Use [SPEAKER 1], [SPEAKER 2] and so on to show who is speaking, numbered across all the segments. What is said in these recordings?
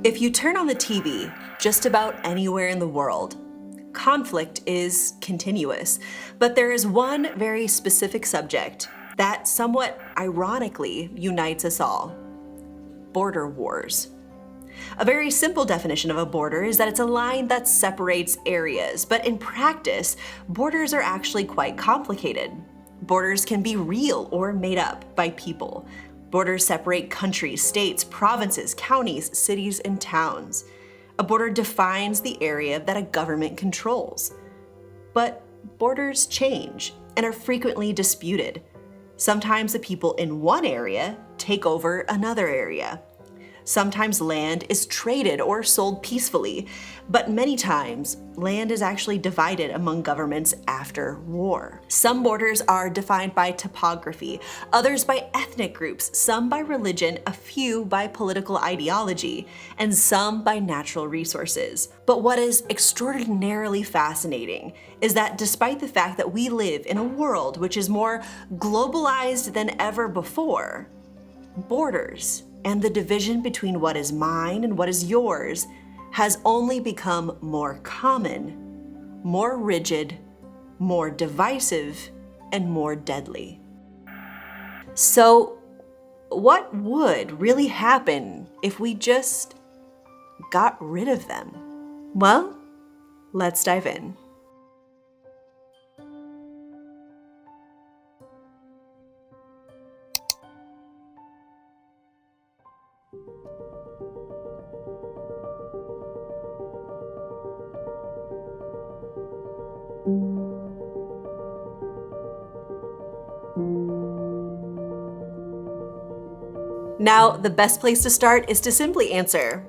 [SPEAKER 1] If you turn on the TV, just about anywhere in the world, conflict is continuous, but there is one very specific subject that somewhat ironically unites us all: border wars. A very simple definition of a border is that it's a line that separates areas, but in practice, borders are actually quite complicated. Borders can be real or made up by people. Borders separate countries, states, provinces, counties, cities, and towns. A border defines the area that a government controls. But borders change and are frequently disputed. Sometimes the people in one area take over another area. Sometimes land is traded or sold peacefully, but many times land is actually divided among governments after war. Some borders are defined by topography, others by ethnic groups, some by religion, a few by political ideology, and some by natural resources. But what is extraordinarily fascinating is that despite the fact that we live in a world which is more globalized than ever before, borders and the division between what is mine and what is yours has only become more common, more rigid, more divisive, and more deadly. So, what would really happen if we just got rid of them? Well, let's dive in. Now, the best place to start is to simply answer,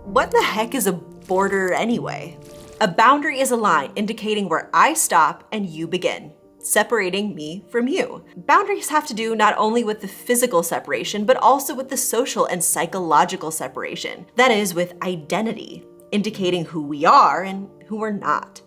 [SPEAKER 1] what the heck is a border anyway? A boundary is a line indicating where I stop and you begin, separating me from you. Boundaries have to do not only with the physical separation, but also with the social and psychological separation. That is, with identity, indicating who we are and who we're not.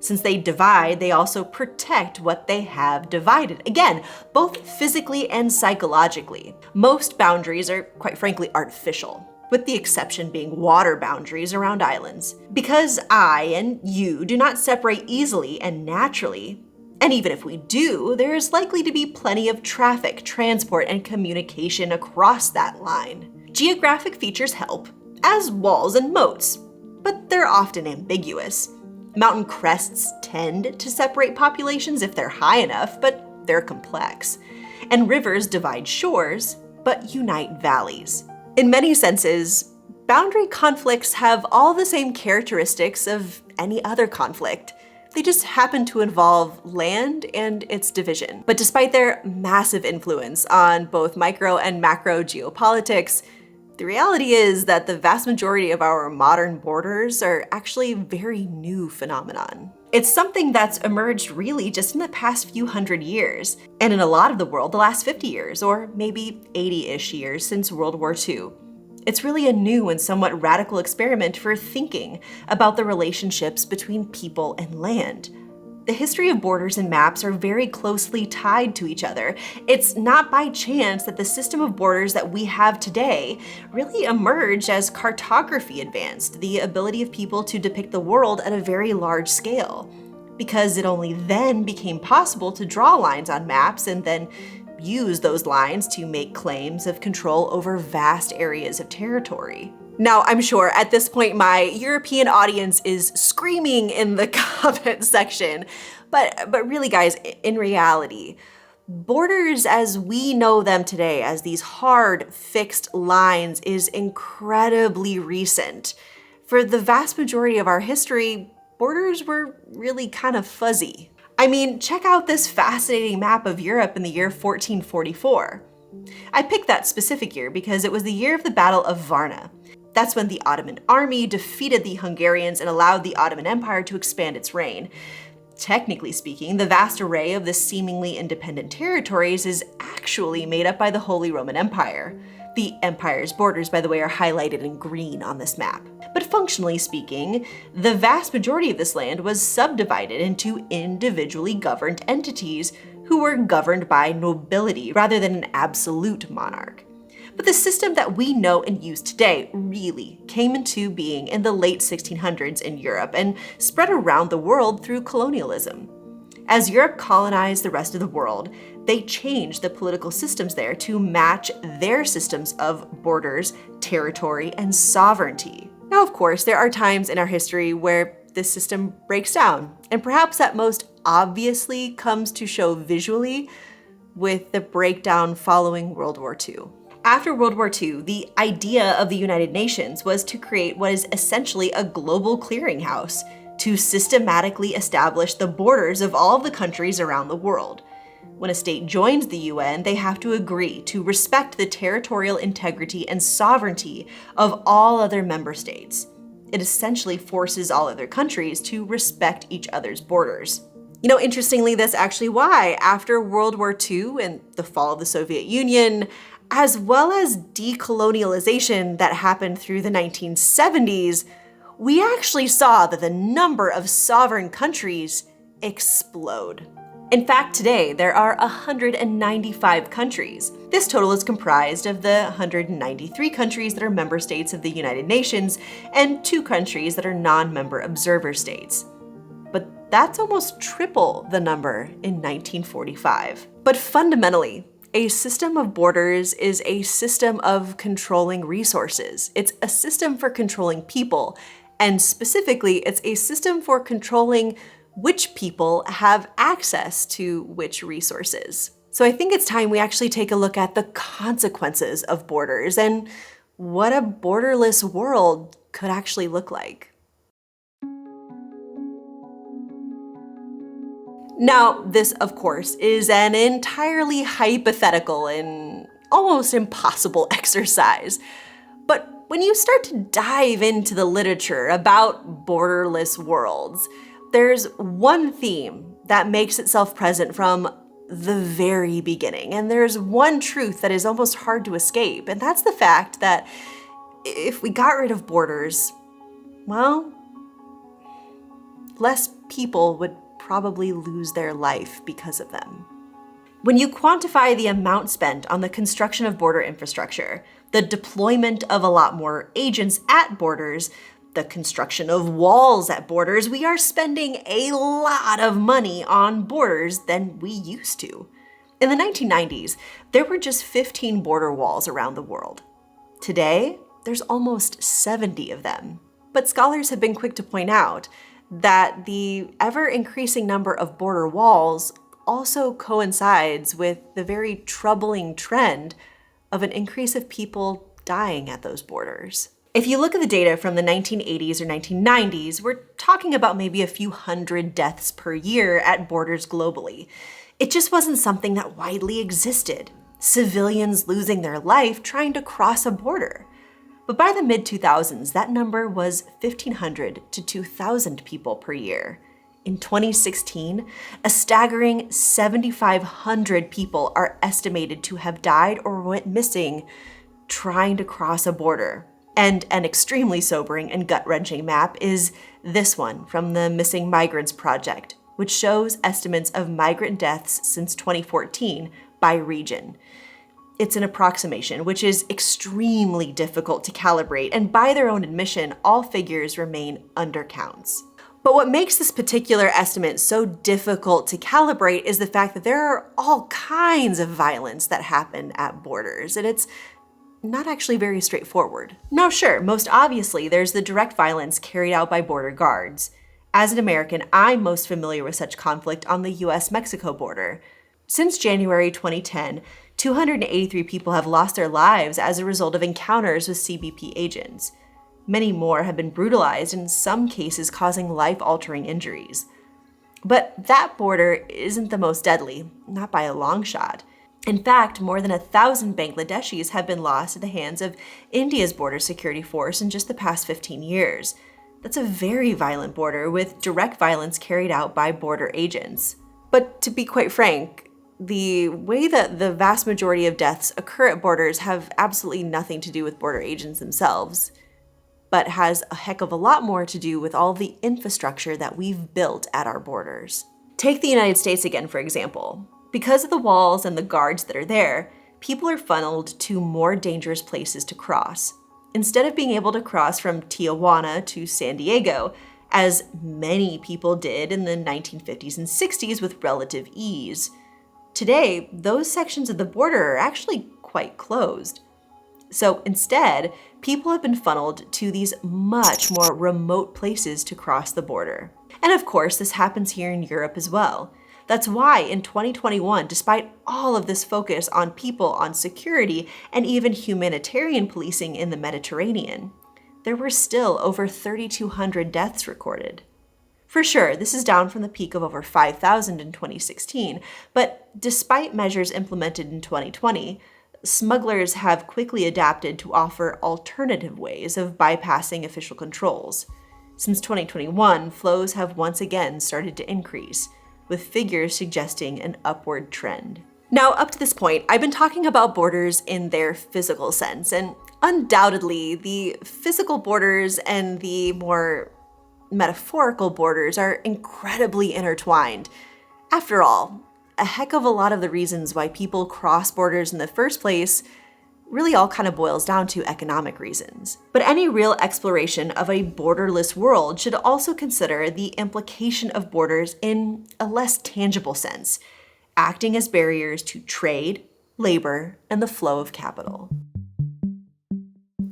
[SPEAKER 1] Since they divide, they also protect what they have divided. Again, both physically and psychologically. Most boundaries are, quite frankly, artificial, with the exception being water boundaries around islands. Because I and you do not separate easily and naturally, and even if we do, there is likely to be plenty of traffic, transport, and communication across that line. Geographic features help, as walls and moats, but they're often ambiguous. Mountain crests tend to separate populations if they're high enough, but they're complex. And rivers divide shores, but unite valleys. In many senses, boundary conflicts have all the same characteristics of any other conflict. They just happen to involve land and its division. But despite their massive influence on both micro and macro geopolitics, the reality is that the vast majority of our modern borders are actually a very new phenomenon. It's something that's emerged really just in the past few hundred years, and in a lot of the world, the last 50 years, or maybe 80-ish years since World War II. It's really a new and somewhat radical experiment for thinking about the relationships between people and land. The history of borders and maps are very closely tied to each other. It's not by chance that the system of borders that we have today really emerged as cartography advanced, the ability of people to depict the world at a very large scale. Because it only then became possible to draw lines on maps and then use those lines to make claims of control over vast areas of territory. Now, I'm sure at this point my European audience is screaming in the comment section, but really guys, in reality, borders as we know them today, as these hard, fixed lines, is incredibly recent. For the vast majority of our history, borders were really kind of fuzzy. I mean, check out this fascinating map of Europe in the year 1444. I picked that specific year because it was the year of the Battle of Varna. That's when the Ottoman army defeated the Hungarians and allowed the Ottoman Empire to expand its reign. Technically speaking, the vast array of the seemingly independent territories is actually made up by the Holy Roman Empire. The empire's borders, by the way, are highlighted in green on this map. But functionally speaking, the vast majority of this land was subdivided into individually governed entities who were governed by nobility rather than an absolute monarch. But the system that we know and use today really came into being in the late 1600s in Europe and spread around the world through colonialism. As Europe colonized the rest of the world, they changed the political systems there to match their systems of borders, territory, and sovereignty. Now, of course, there are times in our history where this system breaks down, and perhaps that most obviously comes to show visually with the breakdown following World War II. After World War II, the idea of the United Nations was to create what is essentially a global clearinghouse to systematically establish the borders of all of the countries around the world. When a state joins the UN, they have to agree to respect the territorial integrity and sovereignty of all other member states. It essentially forces all other countries to respect each other's borders. You know, interestingly, that's actually why after World War II and the fall of the Soviet Union, as well as decolonialization that happened through the 1970s, we actually saw that the number of sovereign countries explode. In fact, today there are 195 countries. This total is comprised of the 193 countries that are member states of the United Nations and 2 countries that are non-member observer states. But that's almost triple the number in 1945. But fundamentally, a system of borders is a system of controlling resources. It's a system for controlling people, and specifically, it's a system for controlling which people have access to which resources. So I think it's time we actually take a look at the consequences of borders and what a borderless world could actually look like. Now, this, of course, is an entirely hypothetical and almost impossible exercise. But when you start to dive into the literature about borderless worlds, there's one theme that makes itself present from the very beginning, and there's one truth that is almost hard to escape, and that's the fact that if we got rid of borders, well, less people would probably lose their life because of them. When you quantify the amount spent on the construction of border infrastructure, the deployment of a lot more agents at borders, the construction of walls at borders, we are spending a lot of money on borders than we used to. In the 1990s, there were just 15 border walls around the world. Today, there's almost 70 of them. But scholars have been quick to point out that the ever-increasing number of border walls also coincides with the very troubling trend of an increase of people dying at those borders. If you look at the data from the 1980s or 1990s, we're talking about maybe a few hundred deaths per year at borders globally. It just wasn't something that widely existed. Civilians losing their life trying to cross a border. But by the mid-2000s, that number was 1,500 to 2,000 people per year. In 2016, a staggering 7,500 people are estimated to have died or went missing trying to cross a border. And an extremely sobering and gut-wrenching map is this one from the Missing Migrants Project, which shows estimates of migrant deaths since 2014 by region. It's an approximation, which is extremely difficult to calibrate, and by their own admission, all figures remain undercounts. But what makes this particular estimate so difficult to calibrate is the fact that there are all kinds of violence that happen at borders, and it's not actually very straightforward. Now, sure, most obviously, there's the direct violence carried out by border guards. As an American, I'm most familiar with such conflict on the US-Mexico border. Since January 2010, 283 people have lost their lives as a result of encounters with CBP agents. Many more have been brutalized, in some cases causing life-altering injuries. But that border isn't the most deadly, not by a long shot. In fact, more than 1,000 Bangladeshis have been lost at the hands of India's border security force in just the past 15 years. That's a very violent border with direct violence carried out by border agents. But to be quite frank, the way that the vast majority of deaths occur at borders have absolutely nothing to do with border agents themselves, but has a heck of a lot more to do with all the infrastructure that we've built at our borders. Take the United States again, for example. Because of the walls and the guards that are there, people are funneled to more dangerous places to cross. Instead of being able to cross from Tijuana to San Diego, as many people did in the 1950s and 60s with relative ease, today, those sections of the border are actually quite closed. So instead, people have been funneled to these much more remote places to cross the border. And of course, this happens here in Europe as well. That's why in 2021, despite all of this focus on people, on security, and even humanitarian policing in the Mediterranean, there were still over 3,200 deaths recorded. For sure, this is down from the peak of over 5,000 in 2016, but despite measures implemented in 2020, smugglers have quickly adapted to offer alternative ways of bypassing official controls. Since 2021, flows have once again started to increase, with figures suggesting an upward trend. Now, up to this point, I've been talking about borders in their physical sense, and undoubtedly, the physical borders and the more metaphorical borders are incredibly intertwined. After all, a heck of a lot of the reasons why people cross borders in the first place really all kind of boils down to economic reasons. But any real exploration of a borderless world should also consider the implication of borders in a less tangible sense, acting as barriers to trade, labor, and the flow of capital.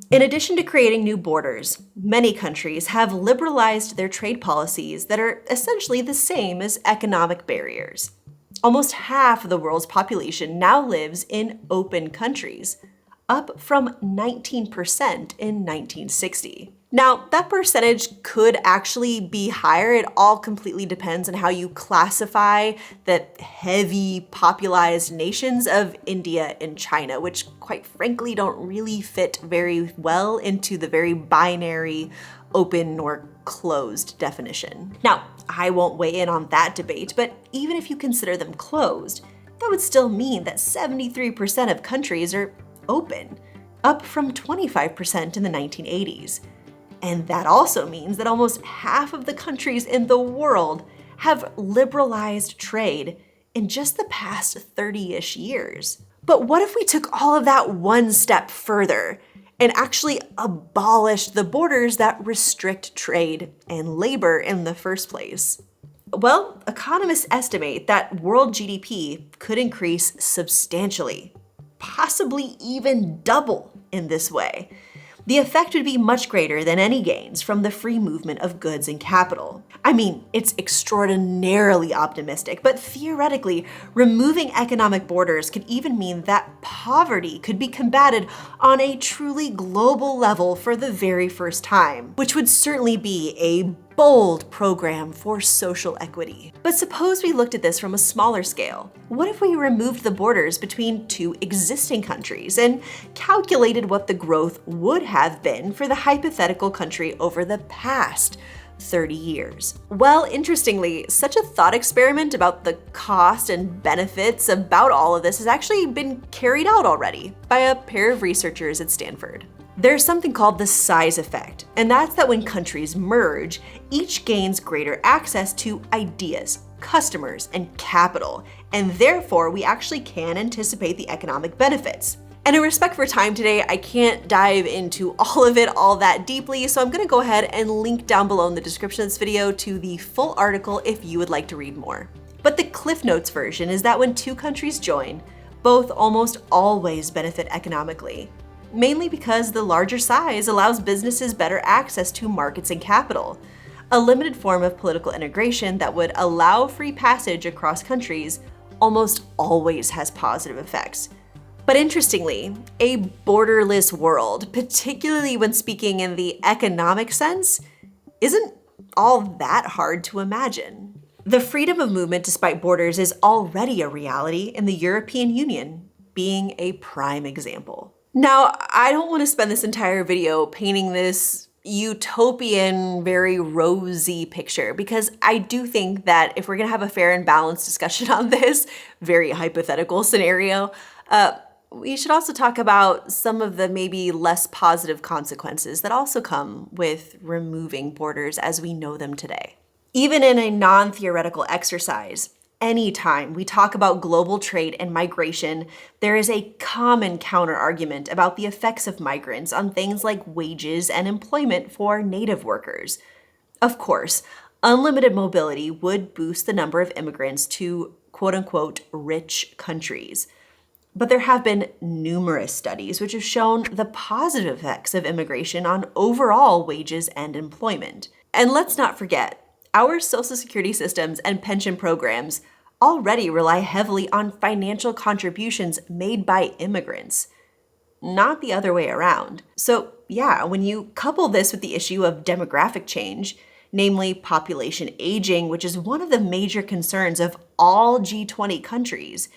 [SPEAKER 1] In addition to creating new borders, many countries have liberalized their trade policies that are essentially the same as economic barriers. Almost half of the world's population now lives in open countries, up from 19% in 1960. Now, that percentage could actually be higher. It all completely depends on how you classify the heavy popularized nations of India and China, which quite frankly don't really fit very well into the very binary open or closed definition. Now, I won't weigh in on that debate, but even if you consider them closed, that would still mean that 73% of countries are open, up from 25% in the 1980s. And that also means that almost half of the countries in the world have liberalized trade in just the past 30-ish years. But what if we took all of that one step further and actually abolished the borders that restrict trade and labor in the first place? Well, economists estimate that world GDP could increase substantially, possibly even double in this way. The effect would be much greater than any gains from the free movement of goods and capital. I mean, it's extraordinarily optimistic, but theoretically, removing economic borders could even mean that poverty could be combated on a truly global level for the very first time, which would certainly be a bold program for social equity. But suppose we looked at this from a smaller scale. What if we removed the borders between two existing countries and calculated what the growth would have been for the hypothetical country over the past 30 years? Well, interestingly, such a thought experiment about the cost and benefits about all of this has actually been carried out already by a pair of researchers at Stanford. There's something called the size effect, and that's that when countries merge, each gains greater access to ideas, customers, and capital, and therefore we actually can anticipate the economic benefits. And in respect for time today, I can't dive into all of it all that deeply, so I'm gonna go ahead and link down below in the description of this video to the full article if you would like to read more. But the Cliff Notes version is that when two countries join, both almost always benefit economically, mainly because the larger size allows businesses better access to markets and capital, a limited form of political integration that would allow free passage across countries almost always has positive effects. But interestingly, a borderless world, particularly when speaking in the economic sense, isn't all that hard to imagine. The freedom of movement despite borders is already a reality in the European Union, being a prime example. Now, I don't want to spend this entire video painting this utopian, very rosy picture, because I do think that if we're gonna have a fair and balanced discussion on this very hypothetical scenario, we should also talk about some of the maybe less positive consequences that also come with removing borders as we know them today. Even in a non-theoretical exercise, Anytime we talk about global trade and migration, there is a common counter-argument about the effects of migrants on things like wages and employment for native workers. Of course, unlimited mobility would boost the number of immigrants to quote-unquote rich countries. But there have been numerous studies which have shown the positive effects of immigration on overall wages and employment. And let's not forget, our Social Security systems and pension programs already rely heavily on financial contributions made by immigrants, not the other way around. So yeah, when you couple this with the issue of demographic change, namely population aging, which is one of the major concerns of all G20 countries,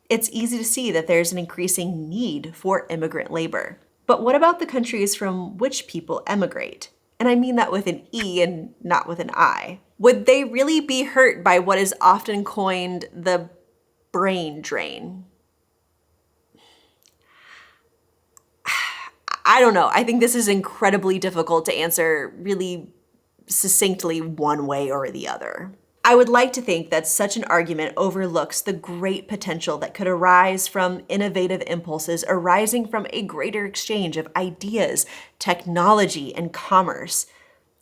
[SPEAKER 1] it's easy to see that there's an increasing need for immigrant labor. But what about the countries from which people emigrate? And I mean that with an E and not with an I. Would they really be hurt by what is often coined the brain drain? I don't know. I think this is incredibly difficult to answer really succinctly one way or the other. I would like to think that such an argument overlooks the great potential that could arise from innovative impulses arising from a greater exchange of ideas, technology, and commerce.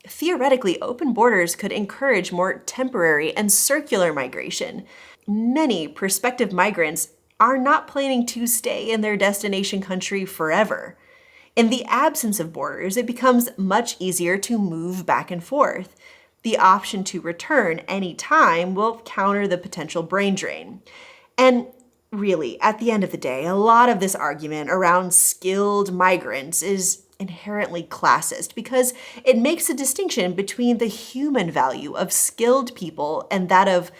[SPEAKER 1] Theoretically, open borders could encourage more temporary and circular migration. Many prospective migrants are not planning to stay in their destination country forever. In the absence of borders, it becomes much easier to move back and forth. The option to return any time will counter the potential brain drain. And really, at the end of the day, a lot of this argument around skilled migrants is inherently classist because it makes a distinction between the human value of skilled people and that of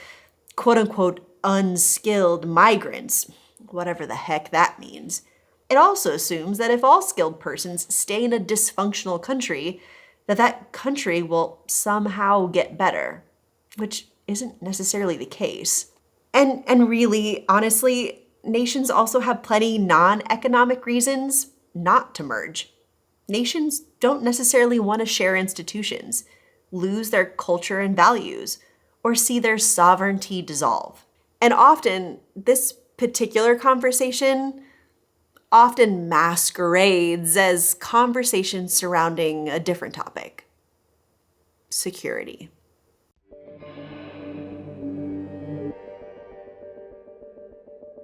[SPEAKER 1] quote-unquote unskilled migrants, whatever the heck that means. It also assumes that if all skilled persons stay in a dysfunctional country, that country will somehow get better, which isn't necessarily the case. And really, honestly, nations also have plenty non-economic reasons not to merge. Nations don't necessarily want to share institutions, lose their culture and values, or see their sovereignty dissolve. And often, this particular conversation often masquerades as conversations surrounding a different topic: security.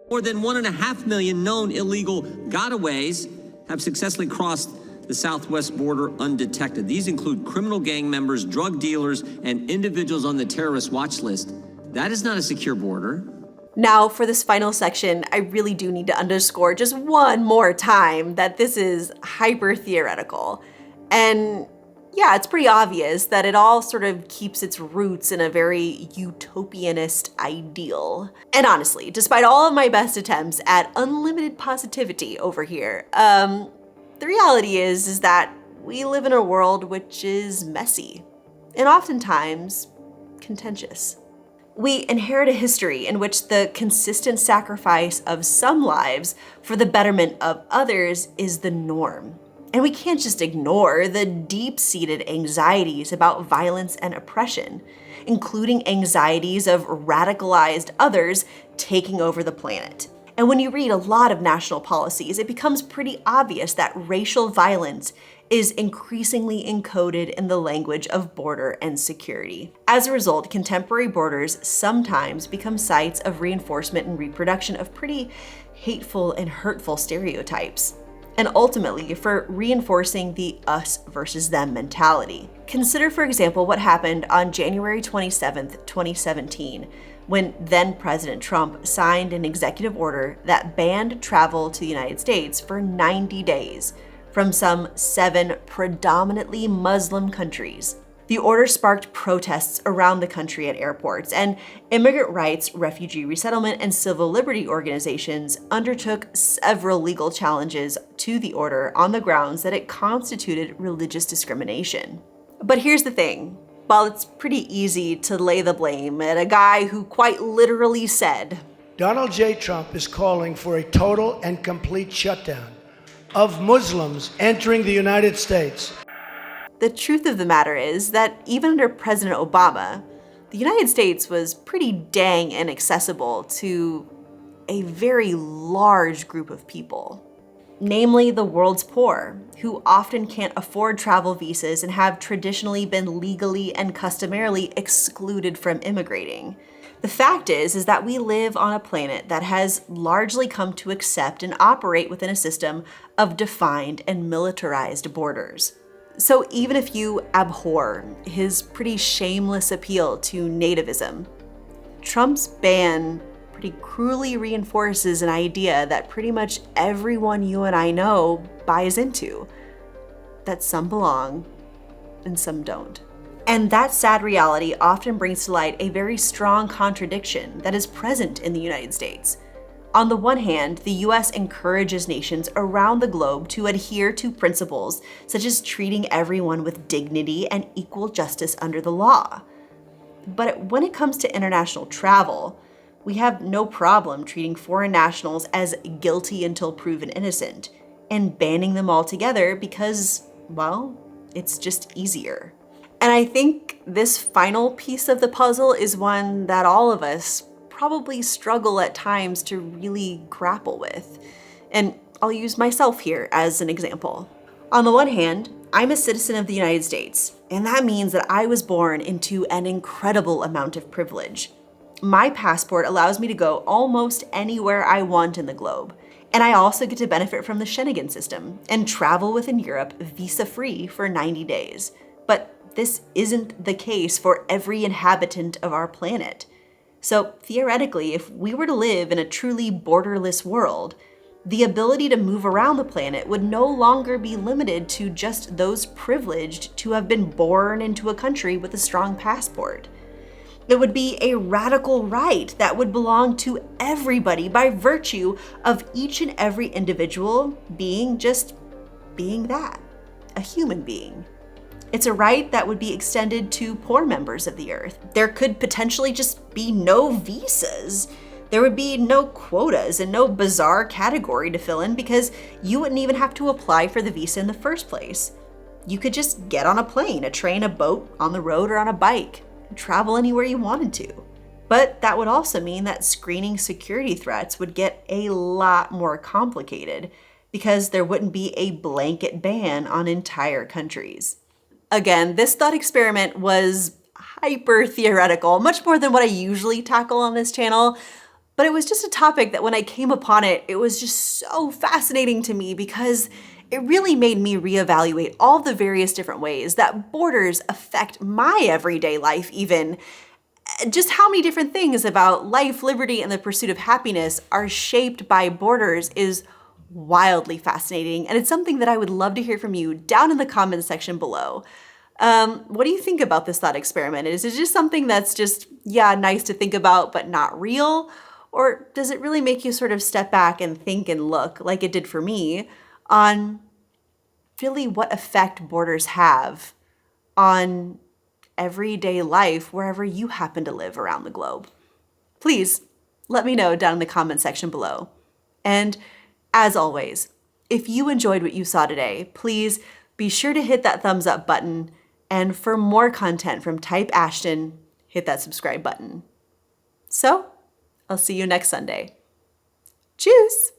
[SPEAKER 2] More than 1.5 million known illegal gotaways have successfully crossed the southwest border undetected. These include criminal gang members, drug dealers, and individuals on the terrorist watch list. That is not a secure border.
[SPEAKER 1] Now, for this final section, I really do need to underscore just one more time that this is hyper-theoretical. And yeah, it's pretty obvious that it all sort of keeps its roots in a very utopianist ideal. And honestly, despite all of my best attempts at unlimited positivity over here, the reality is that we live in a world which is messy and oftentimes contentious. We inherit a history in which the consistent sacrifice of some lives for the betterment of others is the norm. And we can't just ignore the deep-seated anxieties about violence and oppression, including anxieties of radicalized others taking over the planet. And when you read a lot of national policies, it becomes pretty obvious that racial violence is increasingly encoded in the language of border and security. As a result, contemporary borders sometimes become sites of reinforcement and reproduction of pretty hateful and hurtful stereotypes, and ultimately for reinforcing the us versus them mentality. Consider, for example, what happened on January 27th, 2017, when then President Trump signed an executive order that banned travel to the United States for 90 days from some 7 predominantly Muslim countries. The order sparked protests around the country at airports, and immigrant rights, refugee resettlement, and civil liberty organizations undertook several legal challenges to the order on the grounds that it constituted religious discrimination. But here's the thing. While it's pretty easy to lay the blame at a guy who quite literally said,
[SPEAKER 3] Donald J. Trump is calling for a total and complete shutdown of Muslims entering the United States.
[SPEAKER 1] The truth of the matter is that even under President Obama, the United States was pretty dang inaccessible to a very large group of people, namely the world's poor, who often can't afford travel visas and have traditionally been legally and customarily excluded from immigrating. The fact is that we live on a planet that has largely come to accept and operate within a system of defined and militarized borders. So even if you abhor his pretty shameless appeal to nativism, Trump's ban pretty cruelly reinforces an idea that pretty much everyone you and I know buys into, that some belong and some don't. And that sad reality often brings to light a very strong contradiction that is present in the United States. On the one hand, the US encourages nations around the globe to adhere to principles such as treating everyone with dignity and equal justice under the law. But when it comes to international travel, we have no problem treating foreign nationals as guilty until proven innocent and banning them altogether because, well, it's just easier. And I think this final piece of the puzzle is one that all of us probably struggle at times to really grapple with. And I'll use myself here as an example. On the one hand, I'm a citizen of the United States, and that means that I was born into an incredible amount of privilege. My passport allows me to go almost anywhere I want in the globe. And I also get to benefit from the Schengen system and travel within Europe visa-free for 90 days. But this isn't the case for every inhabitant of our planet. So theoretically, if we were to live in a truly borderless world, the ability to move around the planet would no longer be limited to just those privileged to have been born into a country with a strong passport. It would be a radical right that would belong to everybody by virtue of each and every individual being that, a human being. It's a right that would be extended to poor members of the earth. There could potentially just be no visas. There would be no quotas and no bizarre category to fill in because you wouldn't even have to apply for the visa in the first place. You could just get on a plane, a train, a boat, on the road, or on a bike, and travel anywhere you wanted to. But that would also mean that screening security threats would get a lot more complicated because there wouldn't be a blanket ban on entire countries. Again, this thought experiment was hyper theoretical, much more than what I usually tackle on this channel, but it was just a topic that when I came upon it, it was just so fascinating to me because it really made me reevaluate all the various different ways that borders affect my everyday life even. Just how many different things about life, liberty, and the pursuit of happiness are shaped by borders is wildly fascinating, and it's something that I would love to hear from you down in the comments section below. What do you think about this thought experiment? Is it just something that's just, yeah, nice to think about, but not real? Or does it really make you sort of step back and think and look, like it did for me, on really what effect borders have on everyday life wherever you happen to live around the globe? Please let me know down in the comment section below. And as always, if you enjoyed what you saw today, please be sure to hit that thumbs up button. And for more content from Type Ashton, hit that subscribe button. So, I'll see you next Sunday. Tschüss!